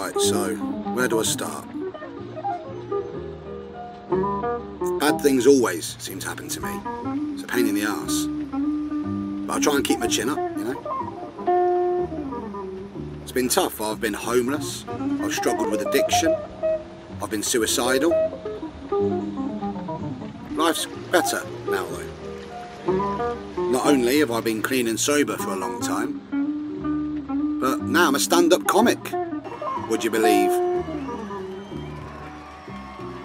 Right, so where do I start? Bad things always seem to happen to me. It's a pain in the arse. But I'll try and keep my chin up, you know? It's been tough. I've been homeless. I've struggled with addiction. I've been suicidal. Life's better now though. Not only have I been clean and sober for a long time, but now I'm a stand-up comic, would you believe?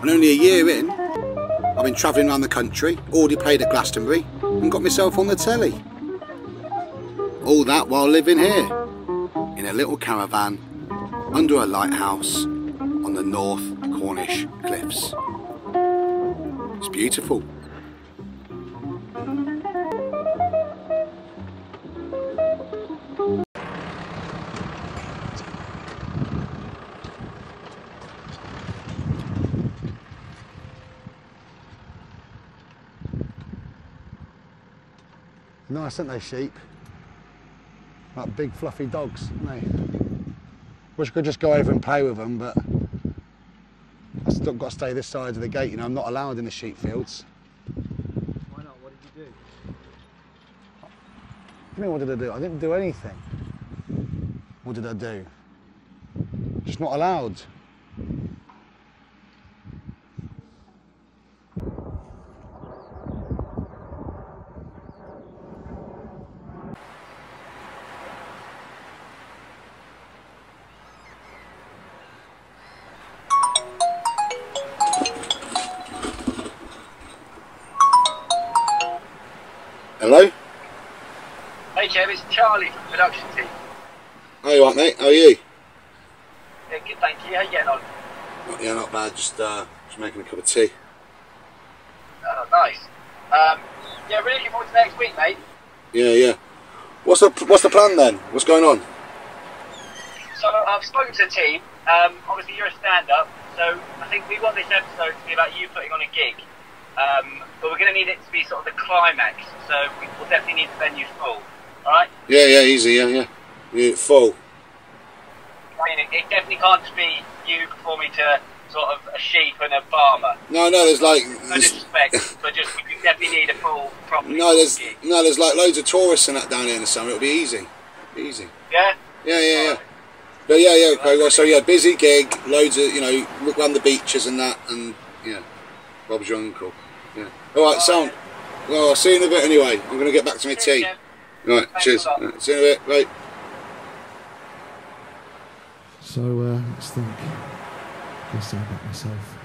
And only a year in, I've been travelling around the country, already played at Glastonbury, and got myself on the telly. All that while living here, in a little caravan, under a lighthouse, on the North Cornish cliffs. It's beautiful. Nice, aren't they, sheep? Like big fluffy dogs, aren't they? Wish I could just go over and play with them, but I've still got to stay this side of the gate, you know, I'm not allowed in the sheep fields. Why not? What did you do? What do you mean, what did I do? I didn't do anything. What did I do? Just not allowed. Hello? Hey Kev, it's Charlie from the production team. How you, mate? How are you? Yeah, good, thank you. How you getting on? Yeah, not bad. Just making a cup of tea. Oh, nice. Yeah, really looking forward to next week, mate. Yeah. What's the plan then? What's going on? So I've spoken to the team. Obviously you're a stand-up, so I think we want this episode to be about you putting on a gig. But we're going to need it to be sort of the climax, so we'll definitely need the venue full. Alright? Yeah, easy, yeah. Full. I mean, it definitely can't just be you performing to sort of a sheep and a farmer. No, there's like... No disrespect, but just we definitely need a full, proper gig. There's like loads of tourists and that down here in the summer. It'll be easy. Yeah? Yeah. But yeah, okay, well, so yeah, busy gig, loads of, you know, run the beaches and that, and yeah, Bob's your uncle. Yeah. Alright, sound. Well, I'll see you in a bit anyway. I'm going to get back to my tea. Right, cheers. Right, see you in a bit, right. So, let's think. Let's say about myself.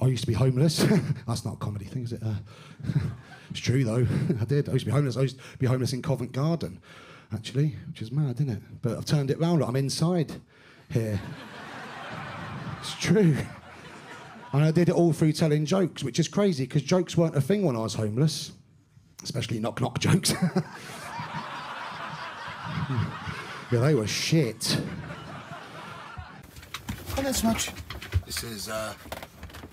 I used to be homeless. That's not a comedy thing, is it? It's true, though. I did. I used to be homeless. I used to be homeless in Covent Garden, actually, which is mad, isn't it? But I've turned it round. I'm inside here. It's true. And I did it all through telling jokes, which is crazy, because jokes weren't a thing when I was homeless, especially knock-knock jokes. Yeah, they were shit. Come on, Smudge. This is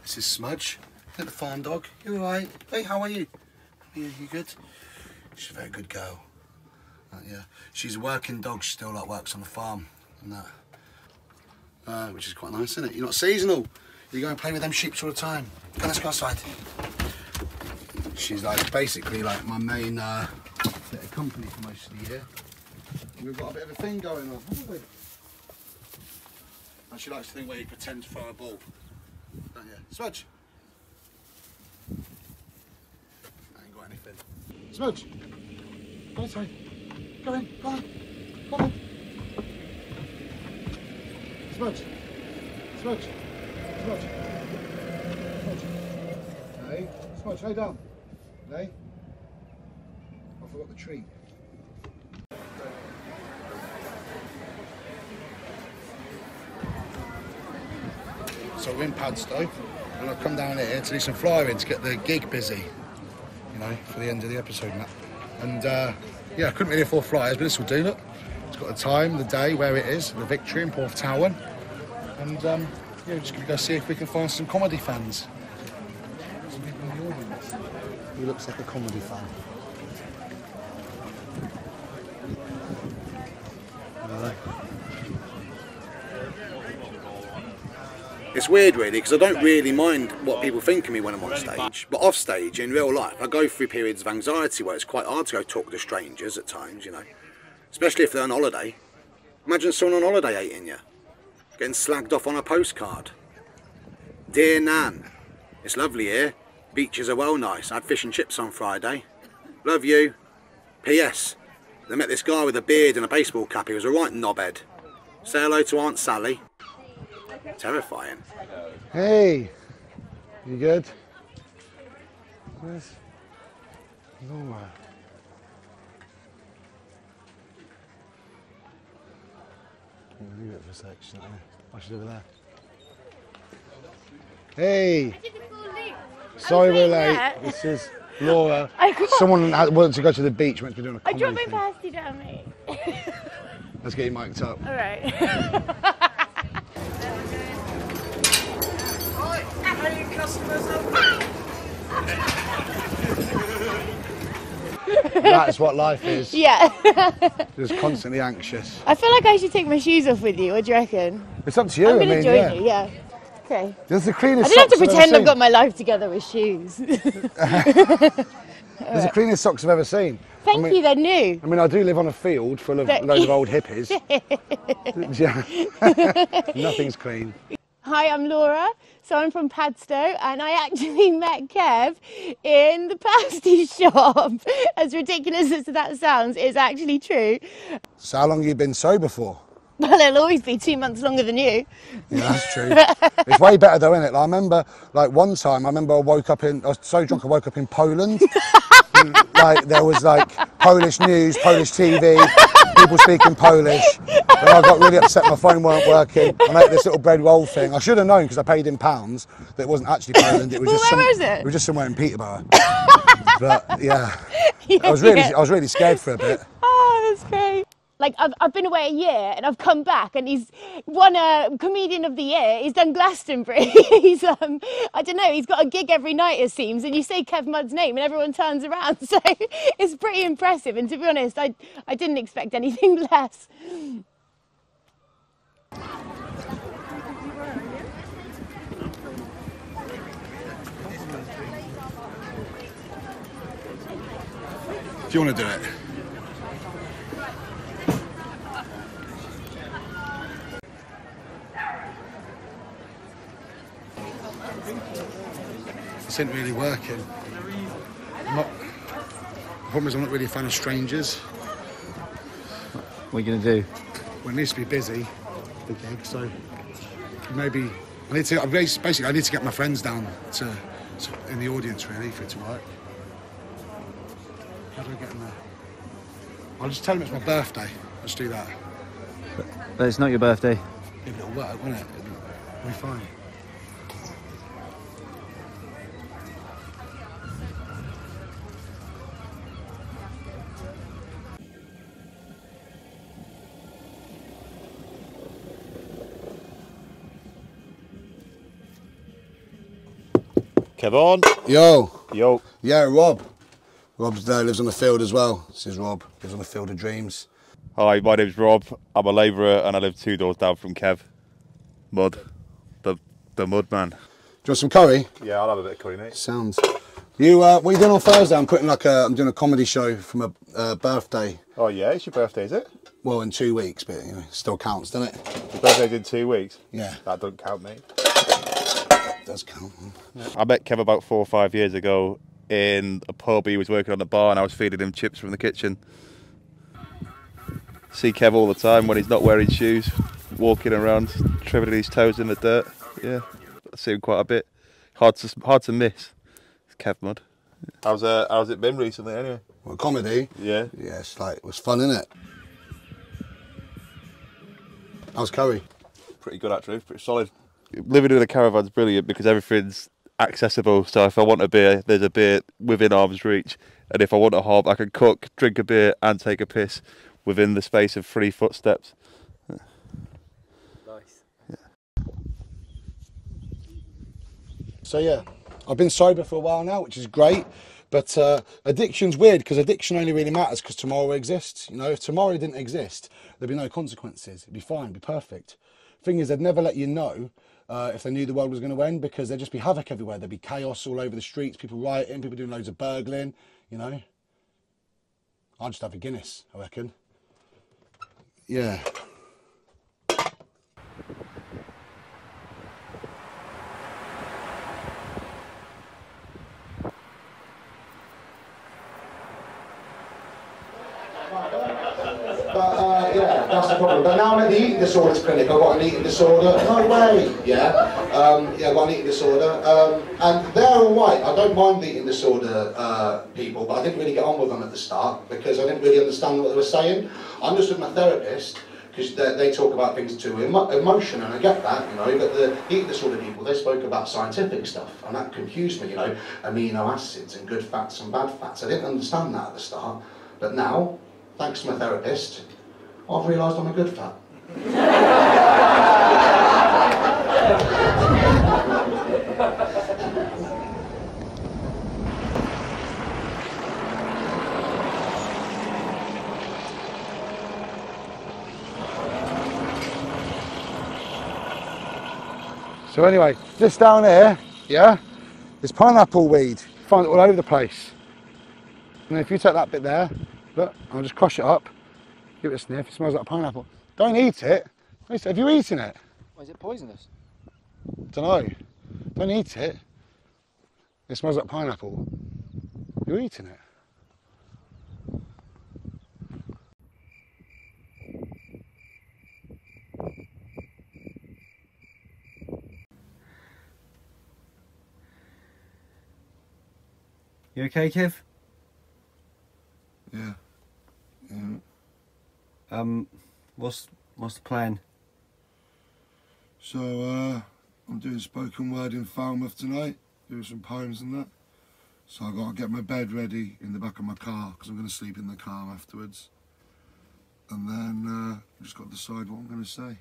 Smudge, little farm dog. You alright? Hey, how are you? You good? She's a very good girl. Yeah, she's a working dog. She still works on the farm and that, which is quite nice, isn't it? You're not seasonal. You go and play with them sheep all the time. Come, let's go outside. She's basically my main bit of company for most of the year. We've got a bit of a thing going on, haven't we? And she likes the thing where you pretend to throw a ball. Don't you? Smudge! I ain't got anything. Smudge! Go inside. Go in, come on. Come on. Smudge! Smudge! Smudge! Smudge! Hey, Smudge, lay down. Lay. I forgot the treat. So we're in Padstow, and I've come down here to do some flyering to get the gig busy, you know, for the end of the episode and that. And yeah, I couldn't really afford flyers, but this will do, look. It's got the time, the day, where it is, the Victory in Porthtowan. And yeah, we're just going to go see if we can find some comedy fans. Some people in the audience. He looks like a comedy fan. Hello. It's weird really, because I don't really mind what people think of me when I'm on stage. But off stage, in real life, I go through periods of anxiety where it's quite hard to go talk to strangers at times, you know. Especially if they're on holiday. Imagine someone on holiday hating you. Getting slagged off on a postcard. Dear Nan, it's lovely here. Beaches are well nice. I had fish and chips on Friday. Love you. P.S. They met this guy with a beard and a baseball cap. He was a right knobhead. Say hello to Aunt Sally. Terrifying. Hey, you good? Where's Laura? Leave it for a sec, she's not there. Oh, she's over there. Hey! Sorry we're late. This is Laura. Someone wanted to go to the beach, went to be doing a comedy I dropped my thing. pasty down, mate. Let's get you mic'd up. All right. That's what life is. Yeah. Just constantly anxious. I feel like I should take my shoes off with you. What do you reckon? It's up to you. I'm going to join yeah. you, yeah. Okay. There's the cleanest I don't have to socks pretend ever I've got my life together with shoes. There's the cleanest socks I've ever seen. Thank you, they're new. I mean, I do live on a field full of loads of old hippies. Yeah. Nothing's clean. Hi, I'm Laura. So I'm from Padstow, and I actually met Kev in the pasty shop. As ridiculous as that sounds, it's actually true. So how long have you been sober for? Well, it'll always be 2 months longer than you. Yeah, that's true. It's way better though, isn't it? Like, I remember, like one time, I was so drunk I woke up in Poland. Like there was like Polish news, Polish TV, people speaking Polish. And I got really upset, my phone weren't working. I made this little bread roll thing. I should have known because I paid in pounds that it wasn't actually Poland. It was Well, just where was it? It was just somewhere in Peterborough. But yeah, I was really scared for a bit. Oh, that's great. Like, I've been away a year and I've come back and he's won a Comedian of the Year. He's done Glastonbury. He's, I don't know, he's got a gig every night it seems, and you say Kev Mudd's name and everyone turns around. So it's pretty impressive. And to be honest, I didn't expect anything less. If you want to do it. This isn't really working. The problem is I'm not really a fan of strangers. What are you going to do? Well, it needs to be busy, the gig, so maybe I need to get my friends down in the audience really for it to work. How do I get in there? I'll just tell them it's my birthday. Let's do that. But it's not your birthday. Yeah, but it'll work, won't it? It'll be fine. Kev on. Yo. Yo. Yeah, Rob. Rob's there, lives on the field as well. This is Rob, lives on the Field of Dreams. Hi, my name's Rob. I'm a labourer and I live 2 doors down from Kev. Mud. The mud man. Do you want some curry? Yeah, I'll have a bit of curry, mate. Sounds. You, what are you doing on Thursday? I'm doing a comedy show from a birthday. Oh yeah, it's your birthday, is it? Well, in 2 weeks, but you know, it still counts, doesn't it? Your birthday's in 2 weeks? Yeah. That doesn't count, mate. It does count. Yeah. I met Kev about 4 or 5 years ago in a pub. He was working on the bar and I was feeding him chips from the kitchen. See Kev all the time when he's not wearing shoes, walking around, trimming his toes in the dirt. Yeah, I see him quite a bit. Hard to miss. It's Kev Mudd. How's it been recently anyway? Well, comedy? Yeah. Yeah, it was fun, innit? How's curry? Pretty good actually, pretty solid. Living in a caravan's brilliant because everything's accessible. So if I want a beer, there's a beer within arm's reach. And if I want a hob, I can cook, drink a beer and take a piss within the space of 3 footsteps. Nice. Yeah. So yeah, I've been sober for a while now, which is great. But addiction's weird because addiction only really matters because tomorrow exists. You know, if tomorrow didn't exist, there'd be no consequences. It'd be fine, it'd be perfect. Thing is, they'd never let you know if they knew the world was going to end, because there'd just be havoc everywhere. There'd be chaos all over the streets, people rioting, people doing loads of burgling, you know. I'd just have a Guinness, I reckon. Yeah. Yeah, that's the problem. But now I'm at the eating disorders clinic. I've got an eating disorder. No way. Yeah. Yeah, I've got an eating disorder. And they're all right. I don't mind the eating disorder people, but I didn't really get on with them at the start because I didn't really understand what they were saying. I understood my therapist because they talk about things too emotional, and I get that, you know. But the eating disorder people, they spoke about scientific stuff, and that confused me, you know, amino acids and good fats and bad fats. I didn't understand that at the start, but now, thanks to my therapist, I've realised I'm a good fat. So anyway, this down here, yeah, is pineapple weed. You find it all over the place. And if you take that bit there, look, I'll just crush it up. Give it a sniff, it smells like pineapple. Don't eat it. Have you eaten it? Why is it poisonous? Don't know. Don't eat it. It smells like pineapple. You're eating it. You okay, Kev? Yeah. What's the plan? So, I'm doing spoken word in Falmouth tonight, doing some poems and that. So I've got to get my bed ready in the back of my car, because I'm going to sleep in the car afterwards. And then, I've just got to decide what I'm going to say.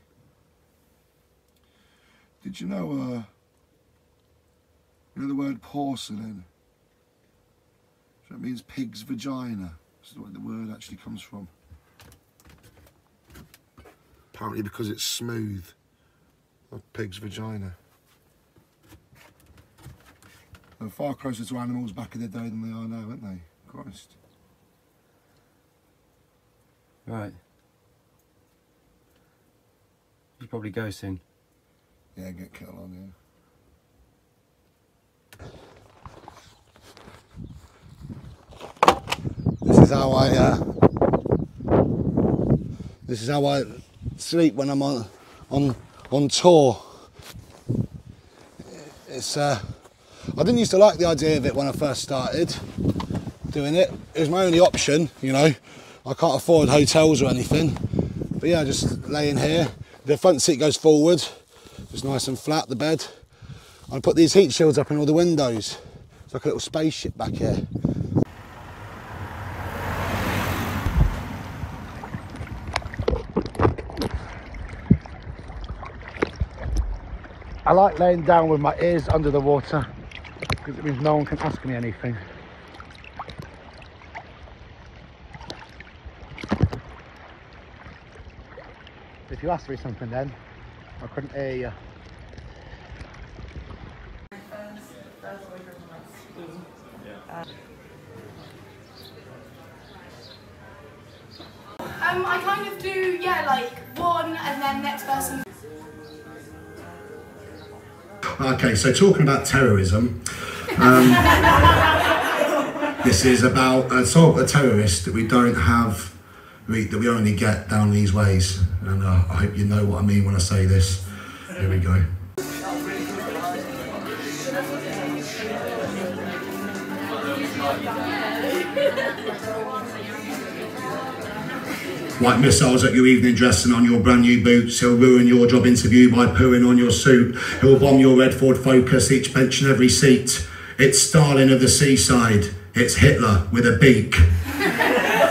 Did you know the word porcelain? So it means pig's vagina. That's what the word actually comes from. Apparently because it's smooth. A pig's vagina. They're far closer to animals back in the day than they are now, aren't they? Christ. Right. You probably go soon. Yeah, get kettle on, yeah. This is how I sleep when I'm on tour. It's I didn't used to like the idea of it when I first started doing it. It was my only option, you know. I can't afford hotels or anything. But yeah, just laying here. The front seat goes forward, just nice and flat, the bed. I put these heat shields up in all the windows. It's like a little spaceship back here. I like laying down with my ears under the water because it means no one can ask me anything. If you asked me something then, I couldn't hear you. I kind of do, yeah, like one and then next person. Okay, so talking about terrorism, this is about a sort of a terrorist that we don't have, that we only get down these ways, and I hope you know what I mean when I say this. Here we go. White missiles at your evening dress and on your brand new boots. He'll ruin your job interview by pooing on your suit. He'll bomb your red Ford Focus, each bench and every seat. It's Stalin of the seaside. It's Hitler with a beak.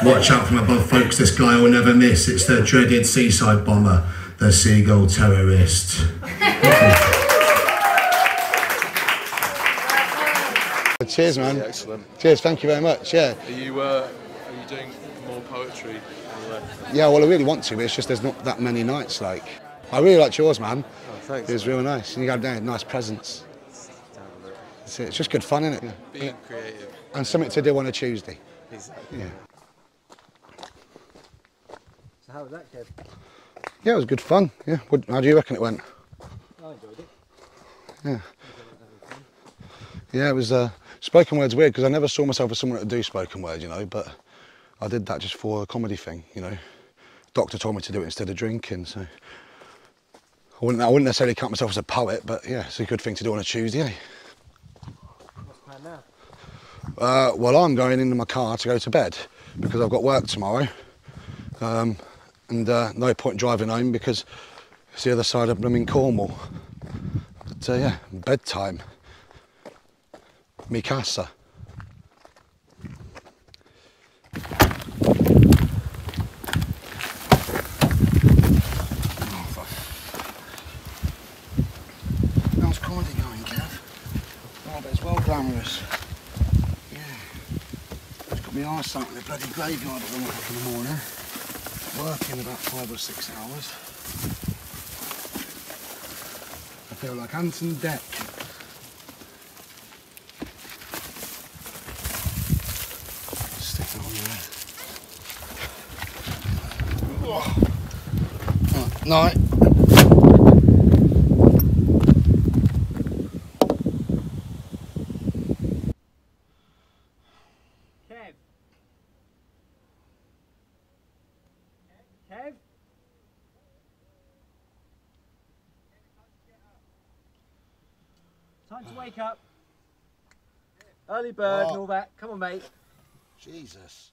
Watch out from above, folks, this guy will never miss. It's the dreaded seaside bomber, the seagull terrorist. Cheers, man. Yeah, excellent. Cheers, thank you very much, yeah. Are you doing more poetry? Yeah, well, I really want to, but it's just there's not that many nights, like. I really liked yours, man. Oh, thanks. It was real nice. And you got nice presents. It's just good fun, isn't it? Being creative. And something to do on a Tuesday. Exactly. Yeah. So how was that, Kev? Yeah, it was good fun. Yeah. How do you reckon it went? I enjoyed it. Yeah. Yeah, it was. Spoken word's weird because I never saw myself as someone that would do spoken word, you know. But I did that just for a comedy thing, you know. Doctor told me to do it instead of drinking, so I wouldn't necessarily count myself as a poet, but yeah, it's a good thing to do on a Tuesday. Eh? What's the plan now? Well, I'm going into my car to go to bed because I've got work tomorrow, and no point driving home because it's the other side of blooming Cornwall. But yeah, bedtime. Mi casa. How's comedy going, Kev? Oh, but it's well glamorous. Yeah. Just got my eyes sunk in the bloody graveyard at 1 o'clock in the morning. Working about 5 or 6 hours. I feel like Anton Deck. Stick it on there. Oh. Night. Kev? Kev? Time to wake up. Early bird and all that. Come on, mate. Jesus.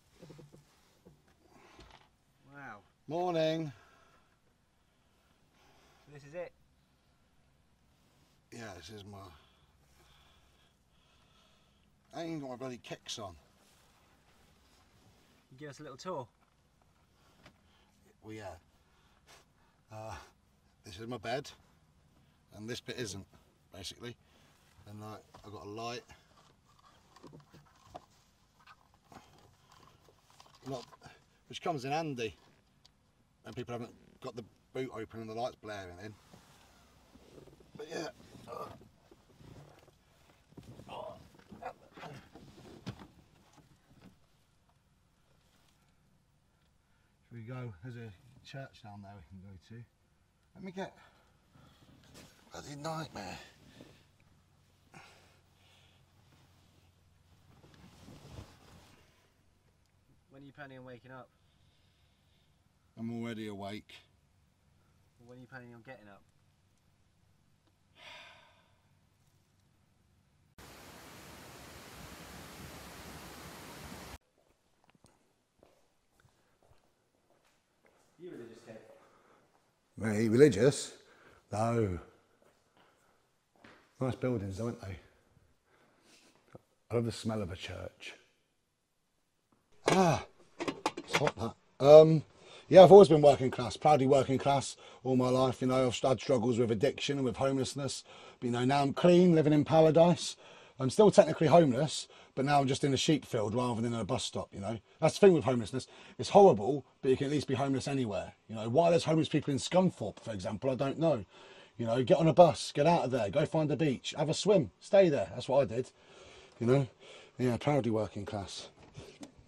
Wow. Morning. So this is it. Yeah, this is my... I ain't got my bloody kicks on. You give us a little tour. Well, yeah. This is my bed, and this bit isn't, basically. And like, I've got a light. Which comes in handy when people haven't got the boot open and the lights blaring in. But yeah. Should we go? There's a church down there we can go to. Let me get... Bloody nightmare. When are you planning on waking up? I'm already awake. When are you planning on getting up? You religious, Kev? Me, religious? No. Nice buildings, aren't they? I love the smell of a church. Ah, it's hot that. Yeah, I've always been working class, proudly working class all my life. You know, I've had struggles with addiction and with homelessness. But you know, now I'm clean, living in paradise. I'm still technically homeless, but now I'm just in a sheep field rather than in a bus stop, you know. That's the thing with homelessness. It's horrible, but you can at least be homeless anywhere. You know, why there's homeless people in Scunthorpe, for example, I don't know. You know, get on a bus, get out of there, go find a beach, have a swim, stay there. That's what I did, you know. Yeah, proudly working class.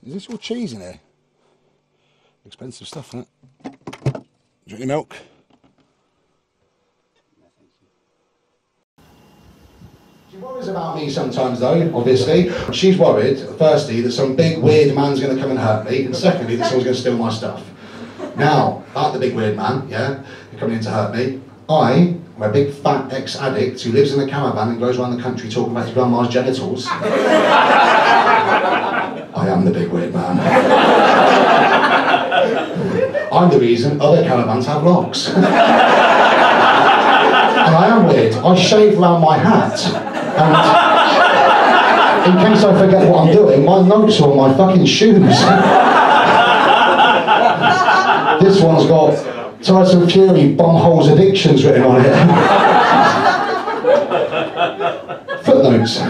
Is this all cheese in here? Expensive stuff, isn't it? Drink your milk. She worries about me sometimes though, obviously. She's worried, firstly, that some big weird man's going to come and hurt me, and secondly, that someone's going to steal my stuff. Now, like the big weird man, yeah, who's coming in to hurt me, I am a big fat ex-addict who lives in a caravan and goes around the country talking about his grandma's genitals. I am the big weird man. I'm the reason other caravans have locks. And I am weird. I shave around my hat. And in case I forget what I'm doing, my notes are on my fucking shoes. This one's got Tyson Fury bumholes addictions written on it. Footnotes.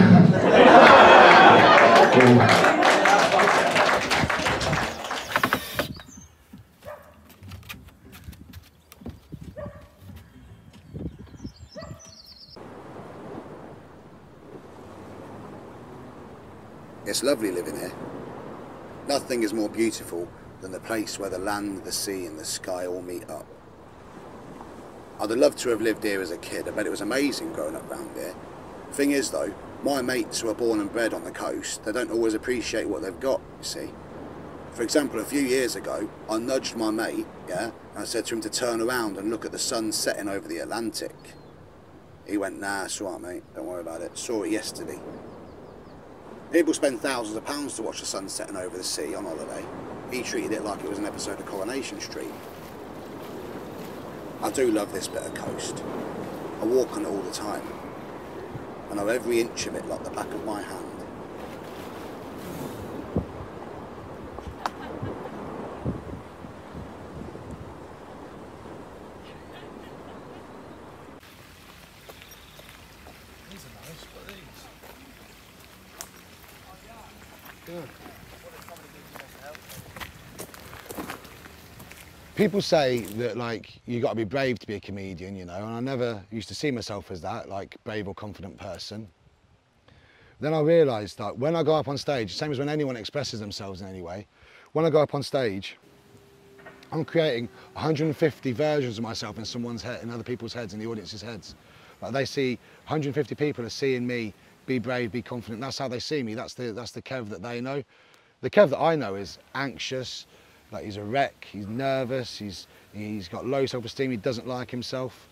It's lovely living here. Nothing is more beautiful than the place where the land, the sea and the sky all meet up. I'd have loved to have lived here as a kid. I bet it was amazing growing up round here. Thing is though, my mates who are born and bred on the coast, they don't always appreciate what they've got, you see. For example, a few years ago, I nudged my mate, yeah, and I said to him to turn around and look at the sun setting over the Atlantic. He went, nah, it's all right, mate, don't worry about it. Saw it yesterday. People spend thousands of pounds to watch the sun setting over the sea on holiday. He treated it like it was an episode of Coronation Street. I do love this bit of coast. I walk on it all the time. I know every inch of it like the back of my hand. These are nice, what are these? Good. People say that, like, you got to be brave to be a comedian, you know, and I never used to see myself as that, like, brave or confident person. Then I realised that when I go up on stage, same as when anyone expresses themselves in any way, when I go up on stage, I'm creating 150 versions of myself in someone's head, in other people's heads, in the audience's heads. Like, they see 150 people are seeing me be brave, be confident. That's how they see me. That's the Kev that they know. The Kev that I know is anxious. Like, he's a wreck, he's nervous, he's got low self-esteem, he doesn't like himself.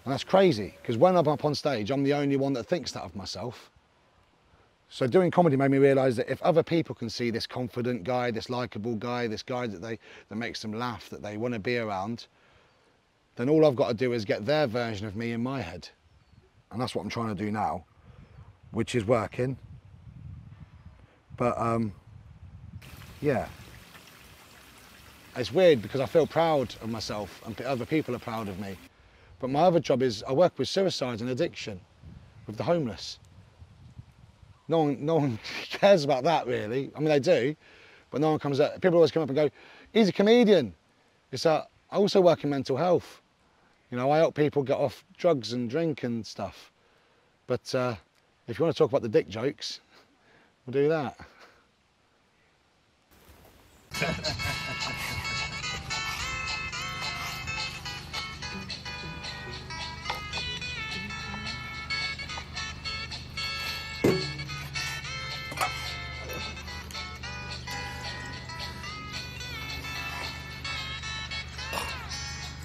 And that's crazy, because when I'm up on stage, I'm the only one that thinks that of myself. So doing comedy made me realise that if other people can see this confident guy, this likeable guy, this guy that makes them laugh, that they want to be around, then all I've got to do is get their version of me in my head. And that's what I'm trying to do now, which is working. But, yeah. It's weird because I feel proud of myself and other people are proud of me. But my other job is I work with suicides and addiction, with the homeless. No one cares about that really. I mean, they do, but no one comes up. People always come up and go, he's a comedian. It's like, I also work in mental health. You know, I help people get off drugs and drink and stuff. But if you want to talk about the dick jokes, we'll do that.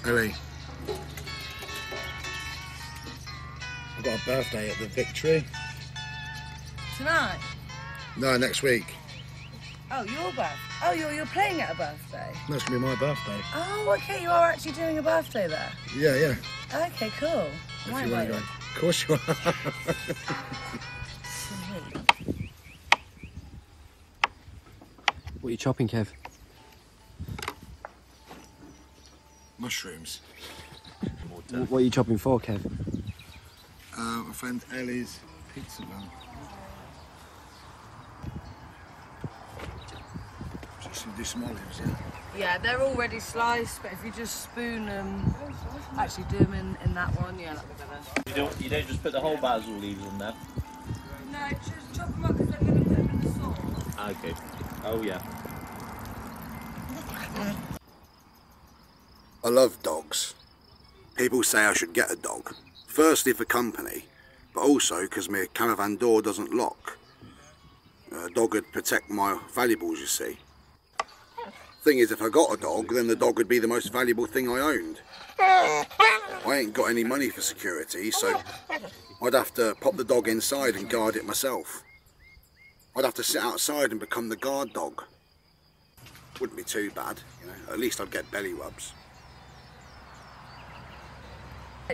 Ellie, I've got a birthday at the Victory. Tonight? No, next week. Oh, your birthday? Oh, you're playing at a birthday? No, it's going to be my birthday. Oh, okay, you are actually doing a birthday there? Yeah, yeah. Okay, cool. If you want to go. Of course you are. Sweet. What are you chopping, Kev? Mushrooms. What are you chopping for, Kev? My friend Ellie's pizza van. Just do some olives, yeah? Yeah, they're already sliced, but if you just spoon them, actually do them in that one, yeah, that'd be better. You don't just put the whole basil leaves in there? No, just chop them up because they're going to put them in the sauce. Okay. Oh, yeah. I love dogs. People say I should get a dog. Firstly for company, but also because my caravan door doesn't lock. A dog would protect my valuables, you see. Thing is, if I got a dog, then the dog would be the most valuable thing I owned. I ain't got any money for security, so I'd have to pop the dog inside and guard it myself. I'd have to sit outside and become the guard dog. Wouldn't be too bad, you know. At least I'd get belly rubs.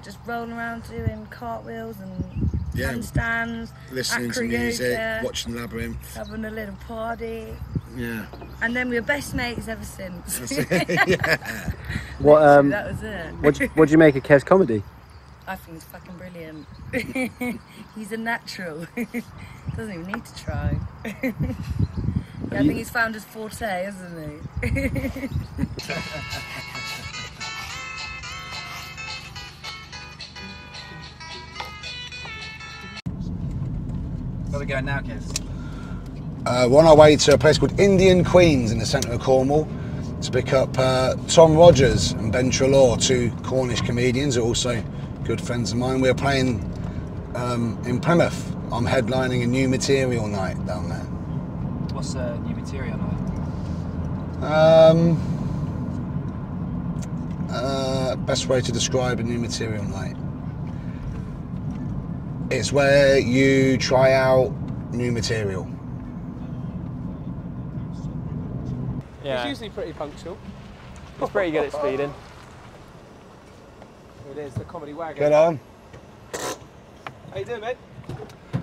Just rolling around doing cartwheels and Yeah. handstands, Listening to acro music, yoga, watching Labyrinth. having a little party. Yeah. And then we were best mates ever since. Yeah. What That was it. what do you make of Kev's comedy? I think he's fucking brilliant. He's a natural. Doesn't even need to try. Yeah, I think he's found his forte, hasn't he? Where are we going now, Kev? We're on our way to a place called Indian Queens in the centre of Cornwall to pick up Tom Rogers and Ben Treloar, two Cornish comedians who are also good friends of mine. We're playing in Plymouth. I'm headlining a New Material night down there. What's New Material night? Best way to describe a New Material night. It's where you try out new material. Yeah. He's usually pretty punctual. He's pretty good at speeding. Here it is, the comedy wagon. Get on. How you doing, mate?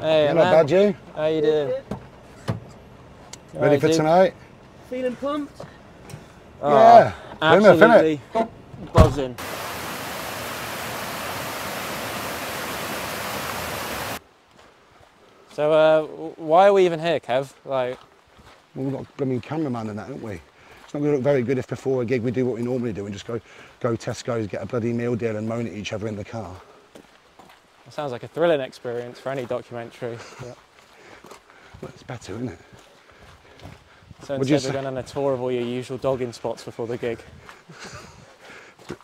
Hey, not bad, you? How you doing? Ready for tonight? Feeling pumped? Yeah. Plymouth, absolutely buzzing. So, why are we even here, Kev? Like, well, we've got a blooming cameraman and that, haven't we? It's not going to look very good if before a gig we do what we normally do and just go Tesco's, get a bloody meal deal and moan at each other in the car. That sounds like a thrilling experience for any documentary. Yeah. Well, it's better, isn't it? So instead we're going on a tour of all your usual dogging spots before the gig.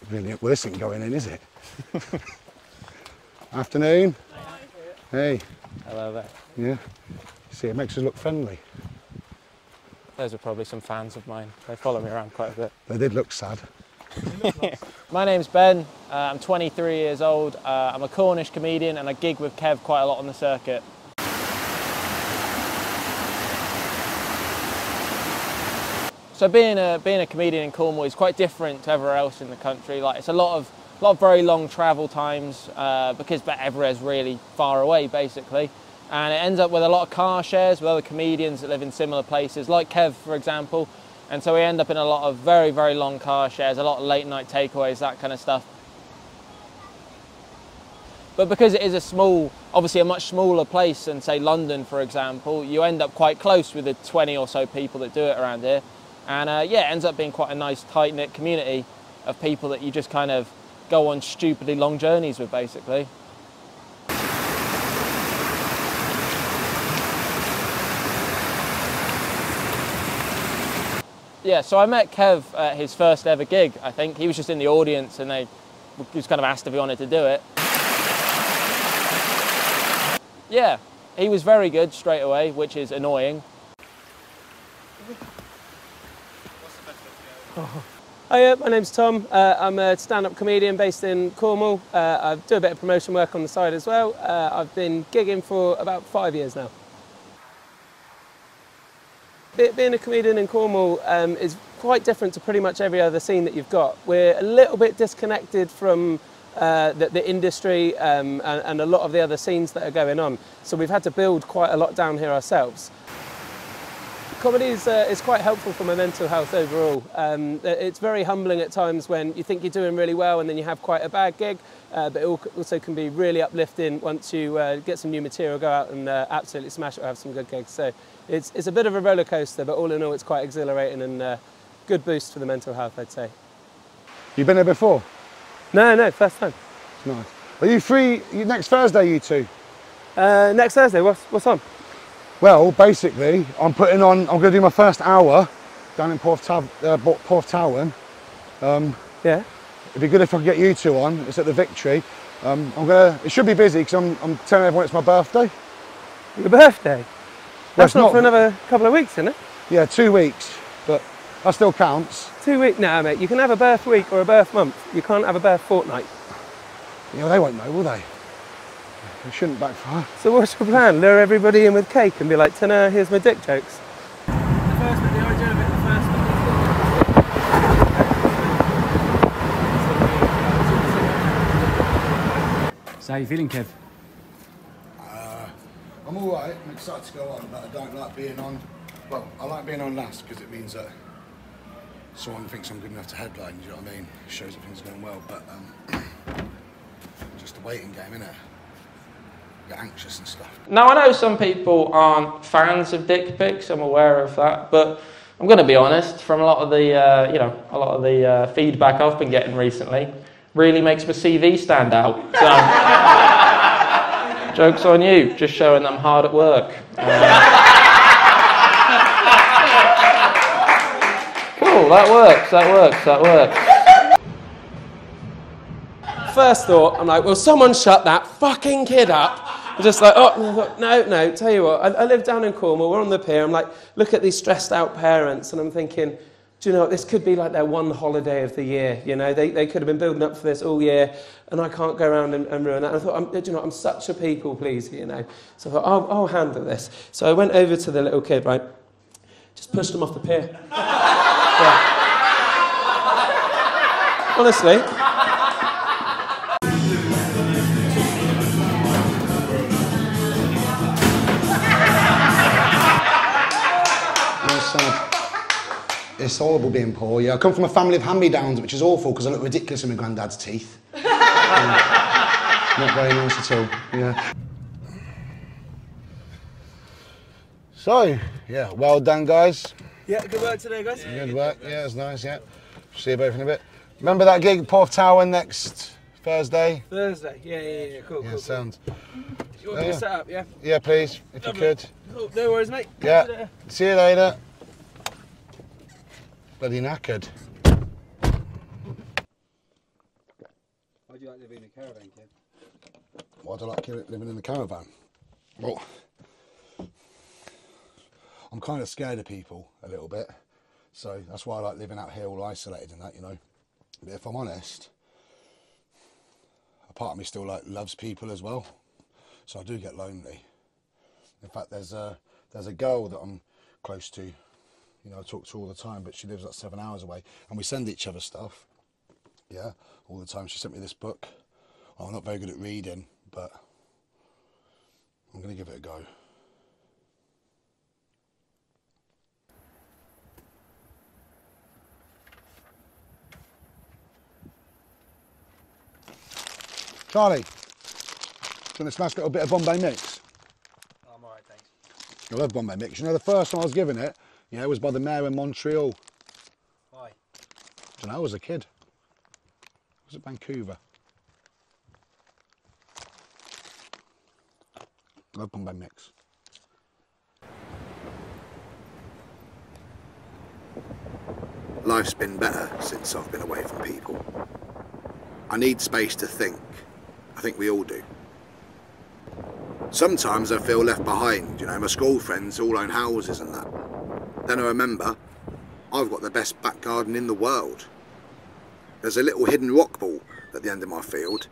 Brilliant. Well, this isn't going in, is it? Afternoon. Hey. Hello there. Yeah. See, it makes us look friendly. Those are probably some fans of mine. They follow me around quite a bit. They did look sad. My name's Ben. I'm 23 years old. I'm a Cornish comedian and I gig with Kev quite a lot on the circuit. So being a comedian in Cornwall is quite different to everywhere else in the country. Like, it's a lot of very long travel times because everywhere's really far away, basically. And it ends up with a lot of car shares with other comedians that live in similar places, like Kev, for example. And so we end up in a lot of very, very long car shares, a lot of late night takeaways, that kind of stuff. But because it is obviously a much smaller place than, say, London, for example, you end up quite close with the 20 or so people that do it around here. And yeah, it ends up being quite a nice, tight-knit community of people that you just kind of go on stupidly long journeys with, basically. Yeah, so I met Kev at his first ever gig, I think. He was just in the audience and he was kind of asked if he wanted to do it. Yeah, he was very good straight away, which is annoying. Hi, my name's Tom. I'm a stand-up comedian based in Cornwall. I do a bit of promotion work on the side as well. I've been gigging for about 5 years now. Being a comedian in Cornwall is quite different to pretty much every other scene that you've got. We're a little bit disconnected from the industry and a lot of the other scenes that are going on. So we've had to build quite a lot down here ourselves. Comedy is quite helpful for my mental health overall. It's very humbling at times when you think you're doing really well and then you have quite a bad gig, but it also can be really uplifting once you get some new material, go out and absolutely smash it or have some good gigs. So it's a bit of a roller coaster, but all in all it's quite exhilarating and good boost for the mental health, I'd say. You been here before? No, first time. Nice. Are you free next Thursday, you two? Next Thursday, what's on? Well, basically, I'm going to do my first hour down in Porth Towern. Yeah. It'd be good if I could get you two on. It's at the Victory. It should be busy because I'm telling everyone it's my birthday. Your birthday? That's not for another couple of weeks, isn't it? Yeah, 2 weeks, but that still counts. 2 weeks? No, mate, you can have a birth week or a birth month. You can't have a birth fortnight. Yeah, they won't know, will they? It shouldn't backfire. So what's your plan? Lure everybody in with cake and be like, "Tanner, here's my dick jokes." The first bit, the origin of it, the first bit. So how you feeling, Kev? I'm all right. I'm excited to go on, but I don't like being on. Well, I like being on last because it means that someone thinks I'm good enough to headline. Do you know what I mean? It shows that things are going well, but just a waiting game, innit? Get anxious and stuff. Now, I know some people aren't fans of dick pics. I'm aware of that, but I'm going to be honest. From a lot of the feedback I've been getting recently, really makes my CV stand out. So, joke's on you. Just showing that I'm hard at work. Cool, that works, that works, that works. First thought, I'm like, will someone shut that fucking kid up? I'm just like, oh, no, tell you what, I live down in Cornwall, we're on the pier, I'm like, look at these stressed out parents, and I'm thinking, do you know what, this could be like their one holiday of the year, you know, they could have been building up for this all year, and I can't go around and ruin that. And I thought, do you know what, I'm such a people pleaser, you know, so I thought, I'll handle this. So I went over to the little kid, right, just pushed him off the pier. Yeah. Honestly. It's horrible being poor, yeah. I come from a family of hand-me-downs, which is awful because I look ridiculous in my granddad's teeth. Not very nice at all, yeah. So, yeah, well done, guys. Yeah, good work today, guys. Good work, yeah, it's nice, yeah. See you both in a bit. Remember that gig, Port Tower, next Thursday? Thursday, yeah, cool, yeah, cool. Sounds. You want me to set up, yeah? Yeah, please, if you could. Cool. No worries, mate. Yeah, see you later. Bloody knackered. Why do you like living in a caravan, kid? Why do I like living in the caravan? Well, I'm kind of scared of people a little bit, so that's why I like living out here all isolated and that, you know. But if I'm honest, a part of me still loves people as well, so I do get lonely. In fact, there's a girl that I'm close to, you know, I talk to all the time, but she lives like 7 hours away, and we send each other stuff, yeah, all the time. She sent me this book. Well, I'm not very good at reading, but I'm going to give it a go. Charlie, do you want this nice little bit of Bombay mix? Oh, I'm alright, thanks. I love Bombay mix. You know, the first time I was given it, yeah, it was by the mayor in Montreal. Why? I don't know, I was a kid. Was it Vancouver? I love Bombay mix. Life's been better since I've been away from people. I need space to think. I think we all do. Sometimes I feel left behind, you know, my school friends all own houses and that. Then I remember, I've got the best back garden in the world. There's a little hidden rock pool at the end of my field.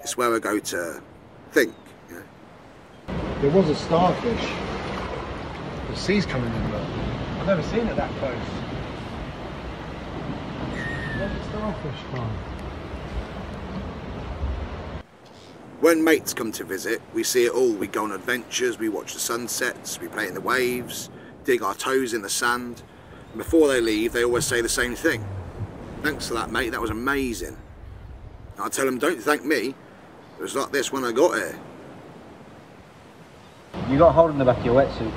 It's where I go to think, you know. There was a starfish. The sea's coming in, look. I've never seen it that close. Where's the starfish from? When mates come to visit, we see it all. We go on adventures, we watch the sunsets, we play in the waves, dig our toes in the sand. And before they leave, they always say the same thing. Thanks for that, mate, that was amazing. And I tell them, don't thank me. It was like this when I got here. You got a hole in the back of your wetsuit.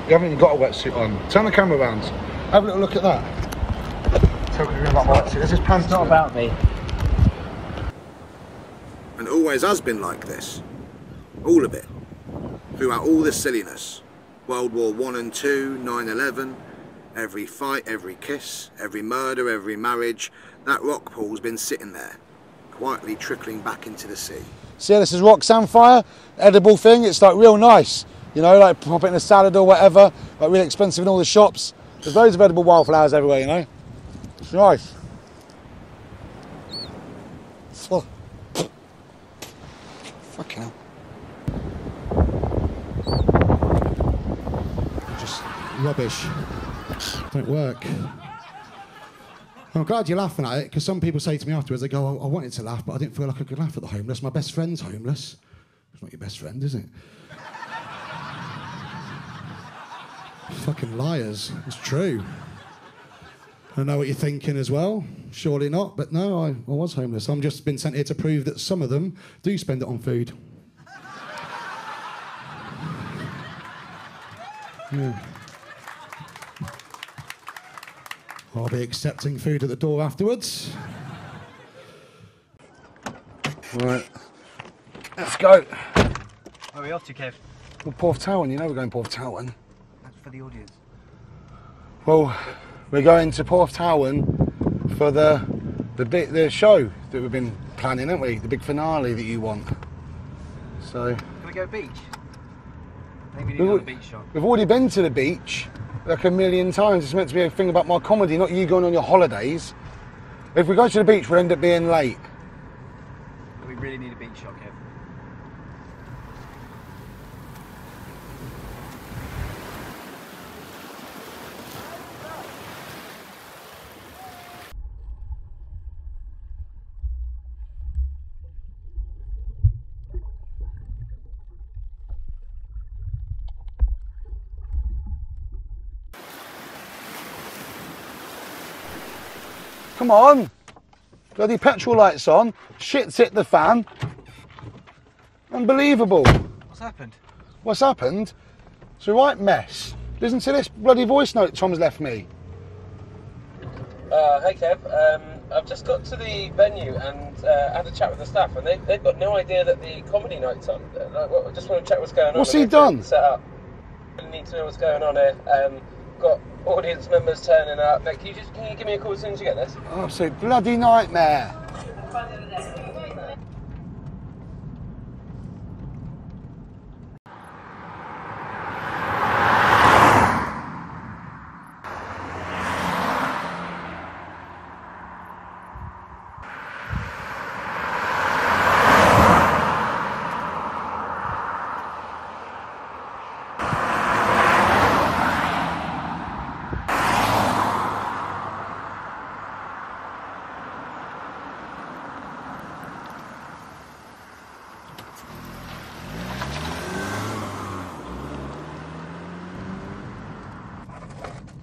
You haven't even got a wetsuit on. Turn the camera around. Have a little look at that. Talking about my wetsuit. This is pants. It's not about me. And always has been like this. All of it. Throughout all this silliness. World War I and II, 9/11, every fight, every kiss, every murder, every marriage, that rock pool's been sitting there, quietly trickling back into the sea. See, this is rock samphire, edible thing. It's like real nice. You know, like pop it in a salad or whatever, like really expensive in all the shops. There's loads of edible wildflowers everywhere, you know. It's nice. Oh. Fucking hell. Just rubbish. Don't work. I'm glad you're laughing at it, because some people say to me afterwards, they go, I wanted to laugh, but I didn't feel like I could laugh at the homeless. My best friend's homeless. It's not your best friend, is it? Fucking liars. It's true. I know what you're thinking as well. Surely not, but no, I was homeless. I've just been sent here to prove that some of them do spend it on food. Yeah. I'll be accepting food at the door afterwards. Right. Let's go. Where are we off to, Kev? Well, Porth Towern, you know we're going Porth Towern. That's for the audience. Well, we're going to Porthtowan for the show that we've been planning, haven't we? The big finale that you want. So. Can we go beach? I think we need to go on the beach shot. We've already been to the beach like a million times. It's meant to be a thing about my comedy, not you going on your holidays. If we go to the beach, we'll end up being late. We really need a beach shot, Kev. Come on. Bloody petrol lights on. Shit's hit the fan. Unbelievable. What's happened? What's happened? It's a right mess. Listen to this bloody voice note Tom's left me. Hey Kev, I've just got to the venue and had a chat with the staff, and they've got no idea that the comedy night's on. I just want to check what's going on. What's he done? Set up. I need to know what's going on here. Got audience members turning up. Can you give me a call as soon as you get this? Absolute bloody nightmare.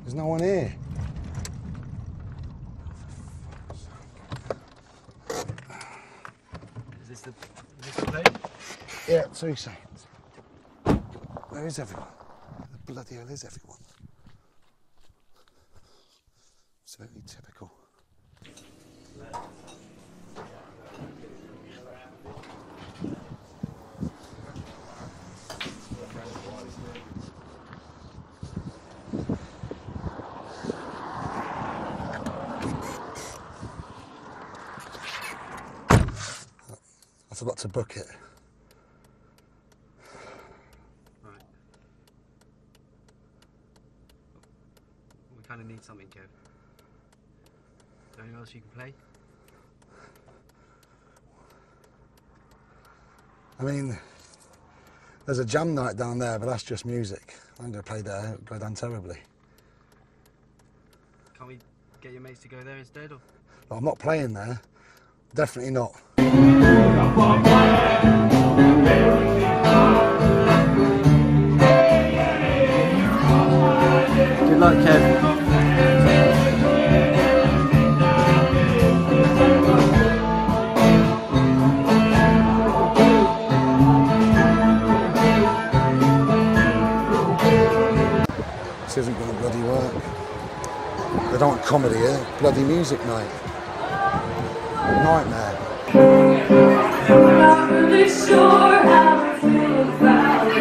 There's no one here. Is this the place? Yeah, 2 seconds. Where is everyone? The bloody hell is everyone? It's very typical. I forgot to book it. Right. We kind of need something, Kev. Is there anyone else you can play? I mean, there's a jam night down there, but that's just music. I'm going to play there, it'll go down terribly. Can't we get your mates to go there instead? Or? But I'm not playing there. Definitely not. Good luck, Kev. This isn't going to bloody work. They don't want comedy here. Bloody music night. Nightmare. Not really sure how I feel about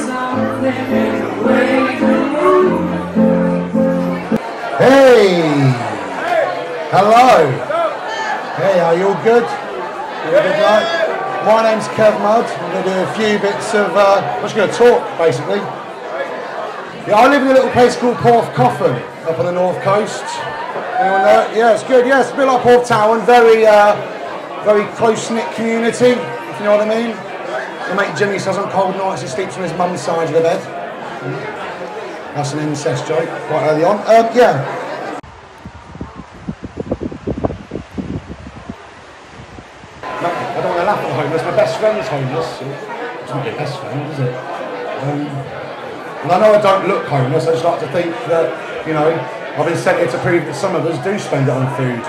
something in the way you move. Hey! Hello! Hey, are you all good? You have a good night? My name's Kev Mudd. I'm going to do a few bits of, I'm just going to talk, basically. Yeah, I live in a little place called Porthtowan, up on the north coast. Anyone know it? Yeah, it's good. Yeah, it's a bit like Porthtowan, very close-knit community, if you know what I mean. My mate Jimmy says on cold nights he sleeps on his mum's side of the bed. That's an incest joke, quite early on. Yeah. No, I don't want to laugh at the homeless. My best friend's homeless. It's not your best friend, is it? And I know I don't look homeless. I just like to think that, you know, I've been sent here to prove that some of us do spend it on food.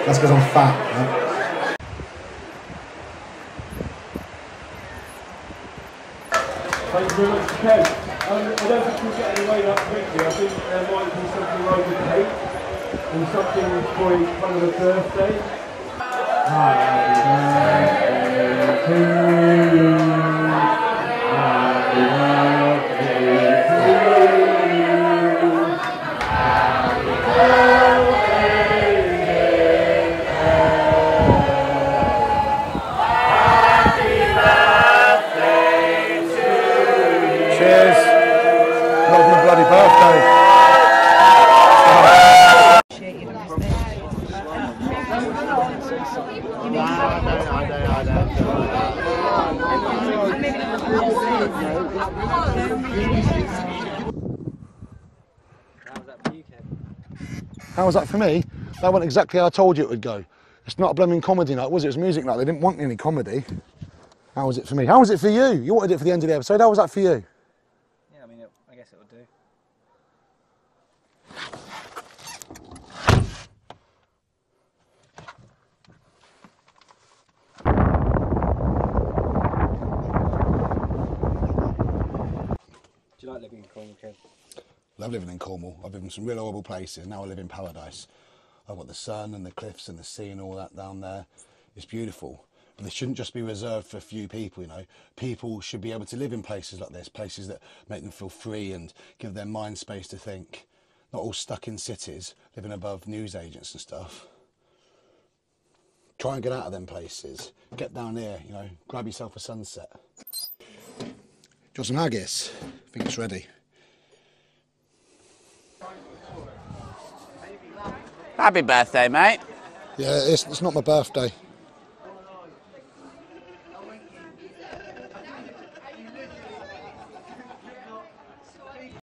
That's because I'm fat. Right? Thank you very much, Kev. I don't think we'll get any way that quickly. I think there might be something wrong with the cake and something for kind of a birthday. Happy birthday to you. Happy birthday to you. How was that for me? That went exactly how I told you it would go. It's not a blooming comedy night, was it? It was music night. They didn't want any comedy. How was it for me? How was it for you? You wanted it for the end of the episode. How was that for you? Yeah, I mean, I guess it would do. Do you like living in Cornwall, Kev? Love living in Cornwall. I've lived in some real horrible places. Now I live in paradise. I've got the sun and the cliffs and the sea and all that down there. It's beautiful. But they shouldn't just be reserved for a few people, you know. People should be able to live in places like this, places that make them feel free and give their mind space to think. Not all stuck in cities, living above newsagents and stuff. Try and get out of them places. Get down here, you know, grab yourself a sunset. Do you want some haggis? I think it's ready. Happy birthday, mate. Yeah, it's not my birthday.